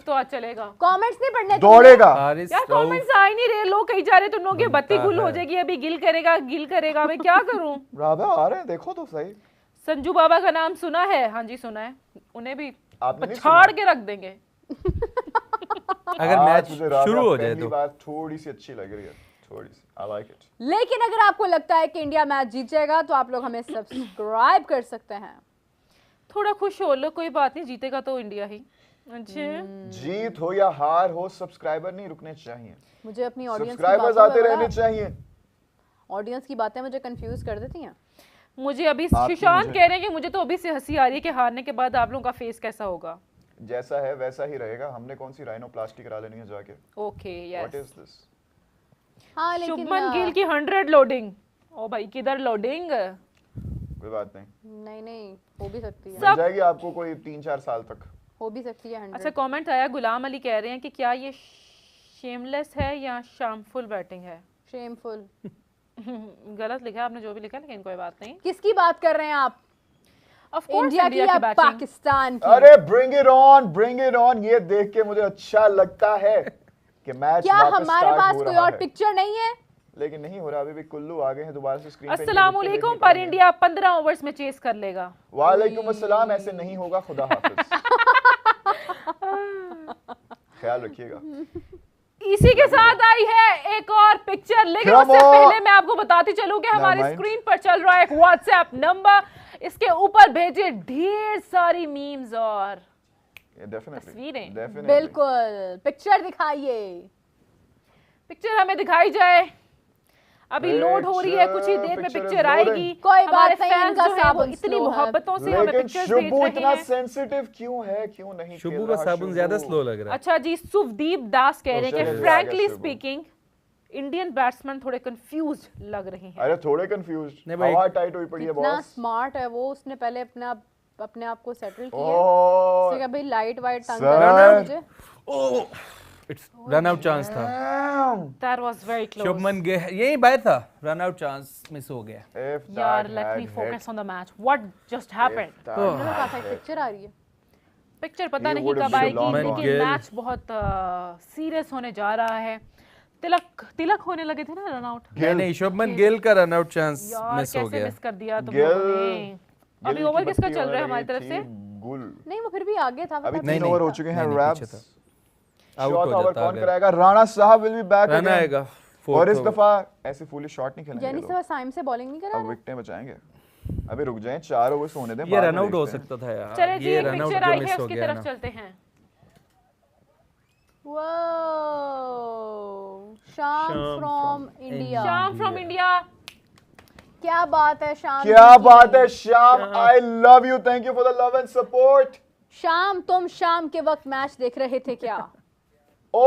तो आज चलेगा। कमेंट्स नहीं पढ़ने दौड़ेगा यार, कमेंट्स आ ही नहीं रहे, लोग कहीं जा रहे तो लोगों की बत्ती गुल हो जाएगी, अभी गिल करेगा, मैं क्या करूं? राधा आ रहे हैं, देखो तो सही। संजू बाबा का नाम सुना है? हाँ जी सुना है, उन्हें भी आपने नहीं पछाड़ सुना? के रख देंगे। अगर मैच शुरू हो जाए पहली तो बात थोड़ी सी अच्छी लग रही है, थोड़ी सी। I like it. लेकिन अगर आपको लगता है कि इंडिया मैच जीत जाएगा तो आप लोग हमें सब्सक्राइब कर सकते हैं। थोड़ा खुश हो लो, कोई बात नहीं, जीतेगा तो इंडिया ही। अच्छा, जीत हो या हार हो, सब्सक्राइबर नहीं रुकने चाहिए, मुझे अपनी ऑडियंस सब्सक्राइबर्स आते रहने चाहिए। ऑडियंस की बातें मुझे कंफ्यूज कर देती हैं। मुझे अभी सुशांत कह रहे हैं कि मुझे तो अभी से हंसी आ रही है कि हारने के बाद आप लोगों का फेस कैसा होगा। जैसा है वैसा ही रहेगा। हमने कौन सी राइनोप्लास्टी करा लेनी है जाके? Okay what yes. Is this? हाँ लेकिन शुभमन गिल की 100 लोडिंग। ओ भाई किधर लोडिंग? कोई बात नहीं, नहीं हो भी सकती है, मिल जाएगी आपको कोई 3-4 साल तक। हो भी सकती है 100। अच्छा, कमेंट आया, गुलाम अली कह रहे हैं कि क्या ये शेमलेस है या शामफुल बैटिंग है? शेमफुल। गलत लिखा है आपने, जो भी लिखा, लेकिन कोई बात नहीं। किसकी बात कर रहे हैं आप? ऑफ कोर्स इंडिया की या बैटिंग। पाकिस्तान की? अरे ब्रिंग इट ऑन। ये देख के मुझे अच्छा लगता है कि मैच क्या वापस हमारे start पास हो कोई रहा और है। पिक्चर नहीं है? लेकिन नहीं हो रहा, अभी भी कुल्लू आ गए हैं दोबारा से स्क्रीन पे। अस्सलाम वालेकुम, पर इंडिया 15 ओवर्स में चेस कर लेगा। वालेकुम अस्सलाम। ऐसे नहीं होगा, खुदा हाफिज। ख्याल रखिएगा। इसी के साथ आई है एक और पिक्चर, लेकिन Come उससे on! पहले मैं आपको बताती चलूं कि हमारी mind. स्क्रीन पर चल रहा है एक व्हाट्सएप नंबर, इसके ऊपर भेजे ढेर सारी मीम्स और तस्वीरें। बिल्कुल, पिक्चर दिखाइए। पिक्चर हमें दिखाई जाए, अभी लोड हो रही है, कुछ ही देर में Picture is पिक्चर loading. आएगी। कोई हमारे बात नहीं, fans इनका जो हैं, वो साबुन इतनी slow है। मोहब्बतों से हमें लेकिन पिक्चर्स शुभू भेज इतना रहे हैं। सेंसिटिव क्यों है? क्यों नहीं शुभू खेल का रहा साबुन ज्यादा शुभू? स्लो लग रहा है। अच्छा जी, सुवदीप दास कह रहे हैं चलिए, कि आगे frankly Shubhu. Speaking Indian batsman थोड़े कंफ्यूज लग रहे हैं। अरे थोड़े कंफ्यूज, नहीं भाई, हवा टाइट हुई पड़ी है कितना बॉस। स्मार्ट है वो, उसने पहले अपने आप को सेटल किया। ओह उसने कहा भाई लाइट वाइट तंग सर। कर रहा है मुझे। इट्स रन आउट चांस था। That was very close. Shubman Gill यही बात था, रन आउट चांस मिस हो गया। If यार, that let had me hit, focus on the match. What just happened? if that मैंने had कहा था hit. पिक्चर आ रही है। पिक्चर पता He नहीं would have कब आएगी, long लेकिन gone. मैच बहुत सीरियस होने जा रहा है। तिलक होने लगे थे ना रन आउट। नहीं, शुभमन गिल का रन आउट चांस यार मिस हो कैसे गया। मिस कर दिया तुम गिल- लोगों ने। अभी गिल ओवर की किसका बत्ती चल रहा है होने हमारी लगी तरफ से? थी, गुल। नहीं वो फिर भी आगे था। अभी पता 3 नहीं, ओवर हो नहीं, चुके हैं। नहीं, रैप्स पीछे था। आउट शॉट हो ओवर जाता कौन अगर। कराएगा? राणा साहब विल बी बैक रन आएगा। और fourth इस over। दफा ऐसे फुलिश शॉट नहीं खेलेंगे जेनी लोग। से साइम से बॉलिंग नहीं करा अब विकेटें बचाएंगे। अभी रुक जाएं, 4 ओवर्स होने दें, ये बाद में रन आउट हो देखते हैं। सकता था यार। चले जी, ये एक रन आउट पिक्चर जो आई मिस है हो उसकी गया तरफ ना। चलते हैं। शाम शाम फ्रॉम from इंडिया। शाम फ्रॉम इंडिया। क्या बात है शाम क्या जी की। बात है Shyam, I love you, thank you for the love and support. शाम तुम शाम के वक्त मैच देख रहे थे क्या? ओ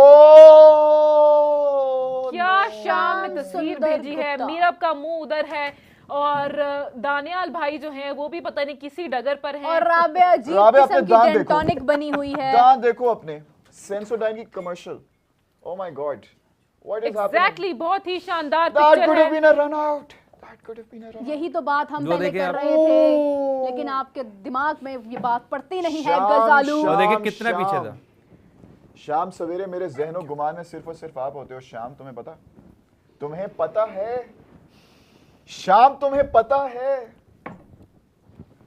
क्या शाम में तस्वीर सुंदर भेजी है, गुप्ता। मीरब का मुंह उधर है और दानियाल भाई जो हैं वो भी पता नहीं किसी डगर पर हैं। और राबिया अजीब राबिया किस्म अपने की दांत देखो। डेंटोनिक बनी हुई है। दांत देखो अपने। सेंसोडाइन की commercial. Oh my god, what is happening? Exactly, बहुत ही शानदार दैट पिक्चर कुड हैव है। Been a run out. That could have been a run. यही तो बात हम वो पहले देखें कर आप। रहे थे, लेकिन आपके दिमाग में ये बात पड़ती नहीं है शाम, गजालू। वो देखिए शाम, कितना पीछे शाम। था। शाम सवेरे मेरे ज़हनो गुमान में सिर्फ और सिर्फ आप होते हो। शाम तुम्हें पता, तुम्हें पता है शाम, तुम्हें पता है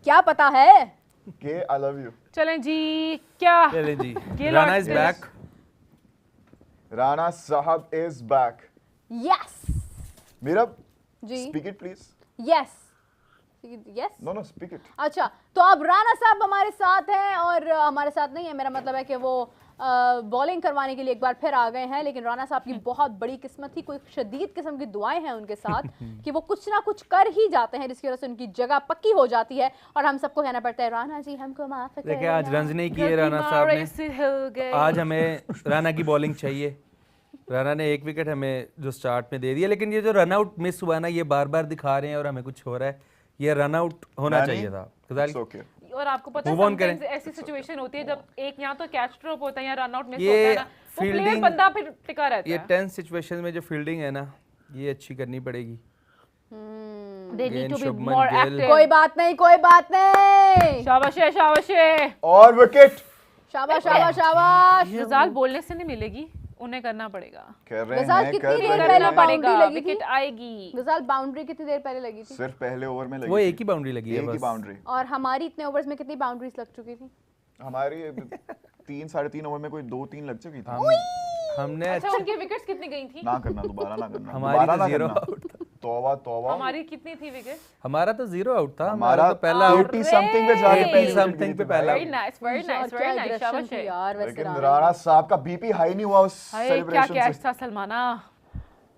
क्या पता है? कि आई लव यू। चलें जी, क्या चले जी, गिल राणा और इज बैक। राणा साहब is back. Yes Meerab, ji, speak it please. Yes yes. No no, speak it. अच्छा, तो अब राणा साहब हमारे साथ हैं और हमारे साथ नहीं है, मेरा मतलब है कि वो बॉलिंग करवाने के लिए एक बार फिर आ गए हैं। लेकिन राणा साहब की बहुत बड़ी किस्मत थी, कोई शदीद किस्म की दुआएं हैं उनके साथ कि वो कुछ ना कुछ कर ही जाते हैं, जिसकी वजह से उनकी जगह पक्की हो जाती है और हम सबको कहना पड़ता है राणा जी हमको माफ कर देखिए आज देना। रन नहीं किए राणा साहब ने। आज हमें राणा की बॉलिंग चाहिए। राणा ने 1 विकेट हमें जो स्टार्ट में दे दिया, लेकिन ये जो रन आउट मिस हुआ ना, ये बार बार दिखा रहे हैं और हमें कुछ हो रहा है। ये रन आउट होना चाहिए था। It's okay. और आपको पता है Move on करें। sometimes ऐसी सिचुएशन होती है जब एक यहाँ तो कैच ड्रॉप होता है या रन आउट मिस ये होता है ना, वो प्लेयर fielding- बंदा फिर टिका रहता ये है। टेंस सिचुएशन में जो फील्डिंग है ना, ये अच्छी करनी पड़ेगी। They need to be Shubman more Gill. active. कोई बात नहीं, कोई बात नहीं। शाबाश है, शाबाश है। और विकेट शाबाश शाबाश शाबाश। रजाल बोलने से नहीं मिलेगी, उन्हें करना पड़ेगा। कर रहे गजाल हैं, कितनी कर देर रहे पहले हैं। बाउंड्री पड़ेगा, लगी थी? विकेट आएगी। गजाल बाउंड्री कितनी देर पहले लगी थी? सिर्फ पहले ओवर में लगी वो थी। एक ही बाउंड्री लगी है एक ही बस। बाउंड्री। और हमारी इतने ओवर्स में कितनी बाउंड्रीज लग चुकी थी? हमारी 3-3.5 ओवर में कोई 2-3 लग चुकी थी। हमने अच्छा उनकी विकेट्स कितनी गई थी? ना करना, दोबारा ना करना, हमारी दोबारा तो ना 0 करना। आउट था। तौबा तौबा। हमारी कितनी थी विकेट? हमारा तो 0 आउट था। हमारा तो पहला आउट 80 समथिंग पे जाके 80 पहली something विकेट पे गिरी थी पहला भाई। वेरी नाइस, वेरी नाइस, क्या वेरी नाइस, aggression शाबाश थी है। यार वैसे लेकिन राना। राणा साहब का बीपी हाई नहीं हुआ उस हाय क्या सेलिब्रेशन कैच से। था सलमाना।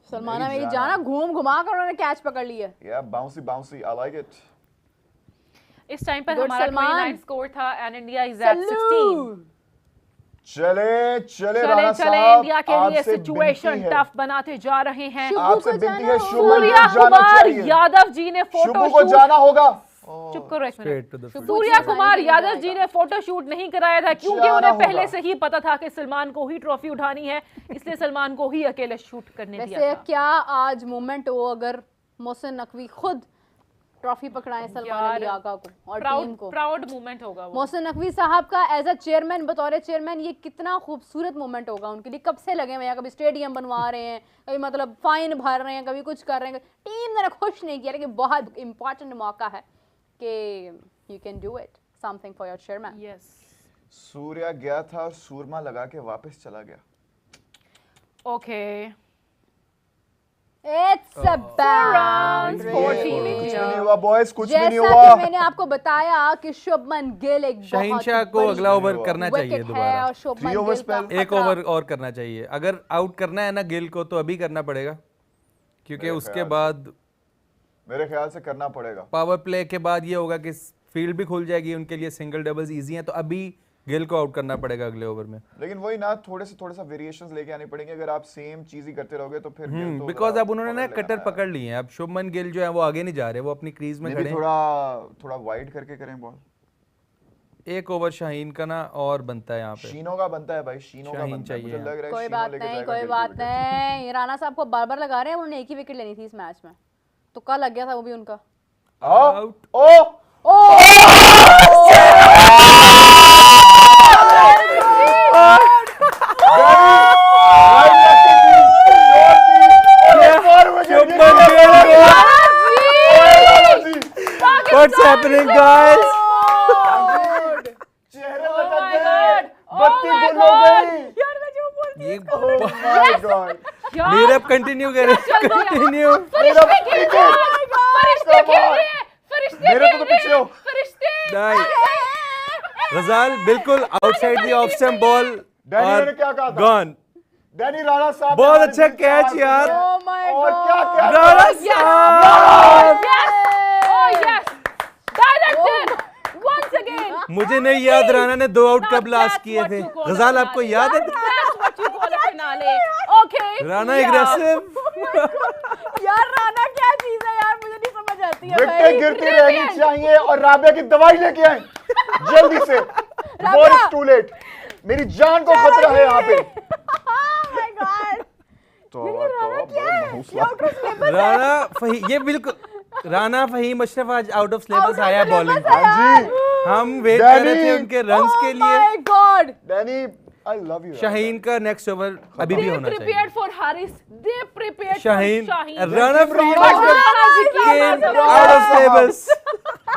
सलमाना मेरी मेरी जान। जाना घूम घुमा कर उन्होंने कैच पकड़ लिया। या bouncy bouncy, I like it. इस टाइम पर Good हमारा सलमान। 29 स्कोर था एंड इंडिया इज एट 16। चले चले राणा चले साहब, इंडिया के लिए आपसे सिचुएशन विनती है। टफ बनाते जा रहे हैं। शुभ आपसे को विनती जाना है, होगा। शुभमन को सूर्या जाना कुमार चाहिए। यादव जी ने शुभू फोटो को शूट, जाना होगा। चुप करो एक minute. Straight to the field. Surya Kumar Yadav ji ने फोटो शूट नहीं कराया था क्योंकि जाना उन्हें होगा। पहले से ही पता था कि सलमान को ही ट्रॉफी उठानी है, इसलिए सलमान को ही अकेले शूट करने दिया वैसे था। क्या आज मोमेंट हो अगर मोहसिन नकवी खुद ट्रॉफी पकड़ाएं सलमान अली आगा को और टीम को। प्राउड मोमेंट होगा वो। मोहसिन नकवी साहब का एज अ चेयरमैन, बतौर चेयरमैन, ये कितना खूबसूरत मोमेंट होगा उनके लिए। कब से लगे हुए हैं, कभी स्टेडियम बनवा रहे हैं, कभी मतलब फाइन भर रहे हैं, कभी कुछ कर रहे हैं। टीम ने खुश नहीं किया, लेकिन बहुत इंपॉर्टेंट मौका है कि you can do it something for your chairman. Yes Surya गया था और सूरमा लगा के वापस चला गया। ओके इट्स अ runs, 14 कुछ भी clear। नहीं हुआ बॉयज, कुछ भी नहीं जैसा हुआ। कि मैंने आपको बताया कि शुभमन गिल एक शाहीन बहुत शाह को बड़ी अगला ओवर करना चाहिए विकेट है दोबारा। और शुभमन 3 overs गिल का पे एक खतरा। ओवर और करना चाहिए। अगर आउट करना है ना गिल को तो अभी करना पड़ेगा, क्योंकि मेरे उसके ख्याल बाद मेरे ख्याल से करना पड़ेगा। पावर प्ले के बाद ये होगा कि फील्ड भी खुल जाएगी उनके लिए, सिंगल डबल्स इजी हैं, तो अभी गिल को आउट करना पड़ेगा अगले ओवर में। लेकिन वही ना, थोड़ा सा वेरिएशंस लेके आनी पड़ेंगे। अगर आप सेम चीज ही करते रहोगे तो फिर गिल तो बिकॉज बड़ा अब उन्होंने ना पकड़ लेगा कटर पकड़ लिए हैं। अब शुभमन गिल जो है वो आगे नहीं जा रहे, वो अपनी क्रीज में Maybe खड़े हैं। थोड़ा वाइड करके करें बॉल। एक ओवर शाहीन का ना और बनता है यहाँ पे। शीनो का बनता है भाई, शीनो का शाहीन बनता है। चाहिए मुझे लग रहा है कोई शीनो बात लेके नहीं, जाएगा कोई गिल की बात विकेट। नहीं। राणा साहब को बार बार लगा रहे हैं, उन्होंने एक ही विकेट लेनी थी इस मैच में। तुक्का लग गया था वो भी उनका। Out. Oh Shubman Gill What's happening guys? चेहरे Oh लटक my गए, God! बत्ती Oh my गुल हो God! गई। यार मैं जो बोलती ये Oh my God! यार नीरव कंटिन्यू करें, कंटिन्यू। मेरा फरिश्ते खेल रहे हैं, फरिश्ते खेल रहे हैं, फरिश्ते मेरे खेल तो रहे पीछे हो। हैं, फरिश्ते। नहीं, रजाल बिल्कुल outside the off stump ball Danny ने क्या कहा था? गॉन। डैनी राणा साहब बहुत हमारे अच्छा दिल के कैच पास यार। हैं। Oh my और God! क्या क्या राणा साहब, Yes! Oh yes! Directed! Once again! मुझे नहीं याद राणा ने 2 आउट Now कब लास्ट that's किए what थे। you call a रजाल आपको finale. याद है? That's what you call a finale. Okay. Rana yeah. Aggressive. यार राणा क्या चीज है यार, मुझे नहीं समझ आती है विकेटें भाई। गिरती रहनी चाहिए और राबिया की दवाई लेके आए जल्दी से। Before it's too late. मेरी जान को खतरा है यहाँ पे। Oh my God! Rana Faheem, ये बिल्कुल राणा फहीम अशरफ आज आउट ऑफ सिलेबस आया बॉलिंग। हाँ जी, हम वेट कर रहे थे डैनी। उनके रन्स के Oh लिए। my God! Danny I love you. Shaheen का नेक्स्ट ओवर अभी भी They होना चाहिए। prepared for Haris. They prepared Shaheen, for Shaheen. रन फहीम But Rana ji की came नजर out of सिलेबस।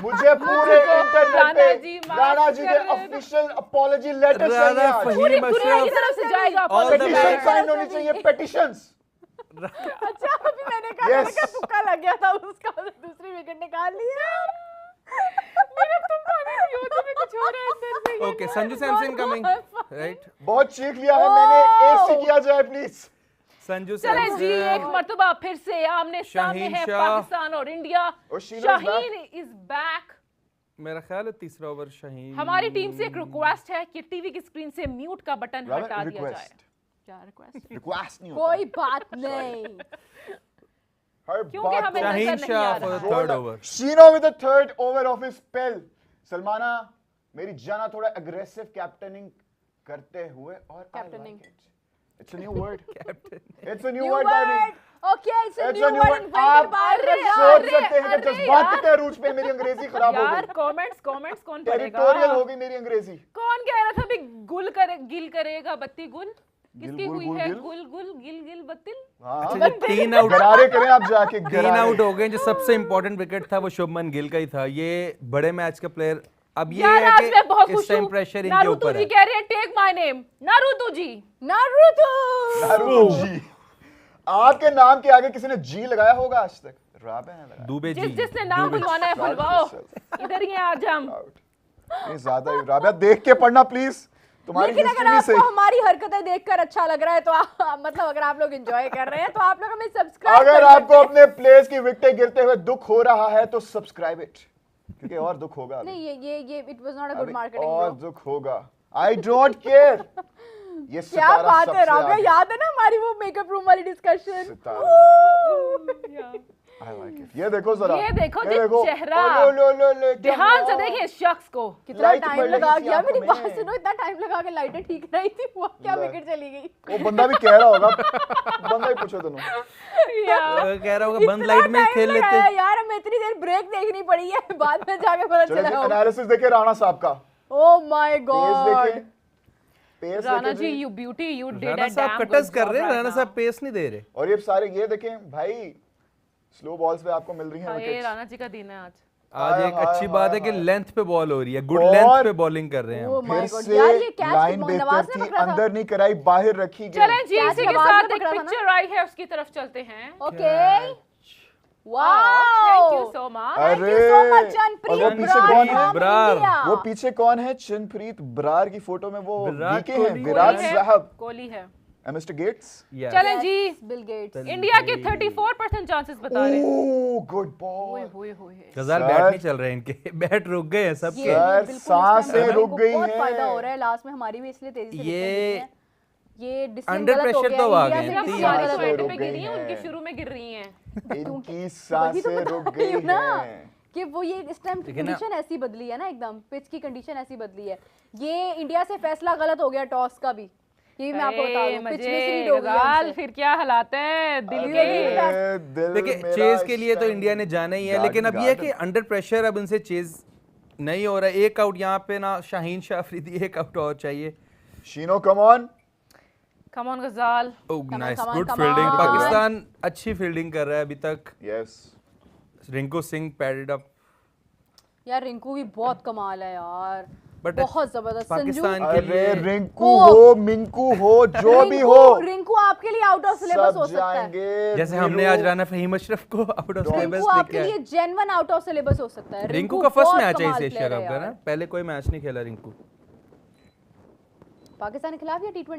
मुझे पूरे इंटरनेट राणा जी पे माफ राणा जी के कर रहे हैं। ऑफिशियल अपॉलॉजी लेटर राणा चाहिए आज। फहीम पूरी दुनिया की अशरफ तरफ से जाएगा All the petition best. Sign होनी चाहिए, पेटिशंस। अच्छा अभी मैंने कहा Yes. मैंने कहा तुक्का लग गया था उसका, दूसरी विकेट निकाल ली यार। मेरा तुम पानी नहीं हो, तुम्हें कुछ हो रहा है अंदर से। Okay, Sanju Samson coming, right? बहुत चीख लिया है मैंने, एसी किया जाए प्लीज। संजू चले जी, एक सैमसन, मर्तबा फिर से आमने सामने शाहीन है शाह। पाकिस्तान और इंडिया। और शीनो is शाहीन इज बैक। मेरा ख्याल है तीसरा ओवर शाहीन। हमारी टीम से एक रिक्वेस्ट है कि टीवी की स्क्रीन से म्यूट का बटन हटा दिया जाए। रिक्वेस्ट क्या रिक्वेस्ट? रिक्वेस्ट नहीं होता। कोई बात नहीं। हर क्योंकि बात हमें को- नजर शाहीन नहीं शाह आ फॉर रहा। The third over. Shaheen with the third over of his spell. सलमाना मेरी जाना थोड़ा एग्रेसिव कैप्टनिंग करते हुए और Captaining. It's a new word, captain it's a new New word by me. word. Okay, it's a It's new a new word word. invented आप by अरे, सोच Rajat. सकते हैं कि अरे जज्बात यार। कितने अरूज पे मेरी अंग्रेजी खराब हो यार गई। कमेंट्स कमेंट्स कौन पढ़ेगा? टेरिटोरियल हो गई मेरी अंग्रेजी। कौन कह रहा था अभी गिल करेगा बत्ती गुल, किसकी हुई है गिल बत्तिल? अच्छा, 3 आउट गरारे करें आप जाके, 3 आउट हो गए। जो सबसे इंपॉर्टेंट विकेट था वो शुभमन गिल का ही था। ये बड़े मैच का प्लेयर। अब ये यार आज मैं बहुत है कि खुश इस टाइम हूँ। प्रेशर इनके नारुतो ऊपर जी है। कह रहे हैं take my name, Naruto ji. Naruto ji. आपके नाम के आगे किसी ने जी लगाया होगा आज तक? राबे ने लगाया। दुबे जी। जिसने नाम बुलवाना है बुलवाओ, इधर ही है आज हम। नहीं ज्यादा ही राबे, देख के पढ़ना प्लीज। तुम्हारी लेकिन अगर हिस्ट्री भी आपको सही। हमारी हरकतें देखकर अच्छा लग रहा है तो मतलब अगर आप लोग एंजॉय कर रहे हैं तो आप लोग हमें सब्सक्राइब अगर आपको अपने प्लेयर्स की विकेटें गिरते हुए दुख हो रहा है तो सब्सक्राइब इट, क्योंकि और दुख होगा अभी। नहीं ये it was not a good अभी मार्केटिंग और ब्रो। दुख होगा। I don't care. ये क्या सितारा बात है सबसे राबिया, आगे। याद है ना हमारी वो मेकअप रूम वाली डिस्कशन? I like it. ये देखो जरा, ये देखो जी चेहरा। लो, ध्यान से देखिए इस शख्स को। कितना लाइट टाइम पड़ लगा रही थी गया, मेरी आंखों बात में। सुनो, इतना टाइम लगा के लाइटें ठीक नहीं थी, हुआ क्या ले। विकेट चली गई। वो बंदा भी कह रहा होगा, बंदा ही पूछो दोनों। कह रहा होगा बंद इतना लाइट में time खेल लेते। लगाया यार, हमें इतनी देर ब्रेक देखनी पड़ी है, बाद में जाके पता चलो जी चला। एनालिसिस देखिए राणा साहब का। Oh my pace god. देखिए, पेस राणा देखिए जी, you beauty, you did Rana a साहब damn कटस good कर job रहे हैं, right राणा now. साहब पेस नहीं दे रहे। और ये सारे ये देखें भाई, स्लो बॉल्स पे आपको मिल रही हैं हाँ, ये विकेट्स। राणा जी का दिन है आज। आज एक हाय, अच्छी हाय, बात है कि हाय। लेंथ पे बॉल हो रही है, गुड और- लेंथ पे बॉलिंग कर रहे हैं ओह हम। माय फिर गॉड से यार, ये कैच लाइन नवाज बेहतर ने थी, पकड़ा था। अंदर नहीं कराई, बाहर रखी गई। चलें जी, कैच इसी के नवाज साथ ने एक पकड़ा था ना? पिक्चर आई है, उसकी तरफ चलते हैं। Okay Wow, thank you wow, so much. Thank you so much और वो जनप्रीत पीछे कौन है? ब्रार। वो पीछे कौन है? चनप्रीत ब्रार की फोटो में वो विराट वीके हैं, कोहली। विराट कोहली है, साहब, कोहली है। Mister Gates. Yes. चलें जी, बिल गेट्स। इंडिया के 34% चांसेस बता रहे हैं। ओह गुड हुए बॉल। हुए हुए। गजाल सर। बैट नहीं चल रहे इनके, बैट रुक गए हैं सबके। ये सर, बिल्कुल इस सांसें time रुक को गई बहुत हैं। फायदा हो रहा है लास्ट में हमारी भी, इसलिए तेजी से ये निकल रही है। ये डिसीजन under गलत हो pressure गया, तो आ इंडिया गए से हैं, सिर्फ तीन डिसीजन हमारी गलत हो सांसें पॉइंट रुक पे गई गिरी है, हैं। उनके शुरू में गिर रही हैं। इनकी वही तो सांसें बता रुक रही गई हूँ ना हैं। कि वो ये इस टाइम की लेकिन ना- कंडीशन ऐसी बदली है ना, एकदम पिच की कंडीशन ऐसी बदली है। ये इंडिया से फैसला गलत हो गया टॉस का भी, ये भी मैं आपको बता दूं। पिच में से हो गया गजाल, उनसे। फिर क्या हालात हैं दिल अरे, के। अरे, दिल देखिए मेरा चेज के इस लिए तो time इंडिया ने जाना ही है, गार्ड- लेकिन अब ये है कि गार्ड- अंडर प्रेशर अब इनसे चेज नहीं हो रहा है। एक आउट यहाँ पे ना शाहीन शाह अफरीदी, एक आउट और चाहिए। शीनो कम ऑन। कम ऑन गजाल। Oh nice, come on, good come fielding. on. Pakistan अच्छी फील्डिंग कर रहा है अभी तक। Yes, Rinku Singh padded up, यार रिंकू भी बहुत कमाल है यार, बट बहुत जबरदस्त। पाकिस्तान संजू के अरे लिए रिंकू हो, मिंकू हो, जो भी हो, रिंकू आपके लिए आउट ऑफ सिलेबस हो सब सकता है। जाएंगे। जैसे हमने आज राना फहीम अशरफ को आउट ऑफ सिलेबस रिंकू आपके लेके लिए आए। जेन्युइन आउट ऑफ सिलेबस हो सकता है। रिंकू का फर्स्ट बहुत मैच है इस कमाल एशिया player कप है का ना, यार। पहले कोई मैच नहीं खेला रिंकू। पाकिस्तान के खिलाफ या T20 में?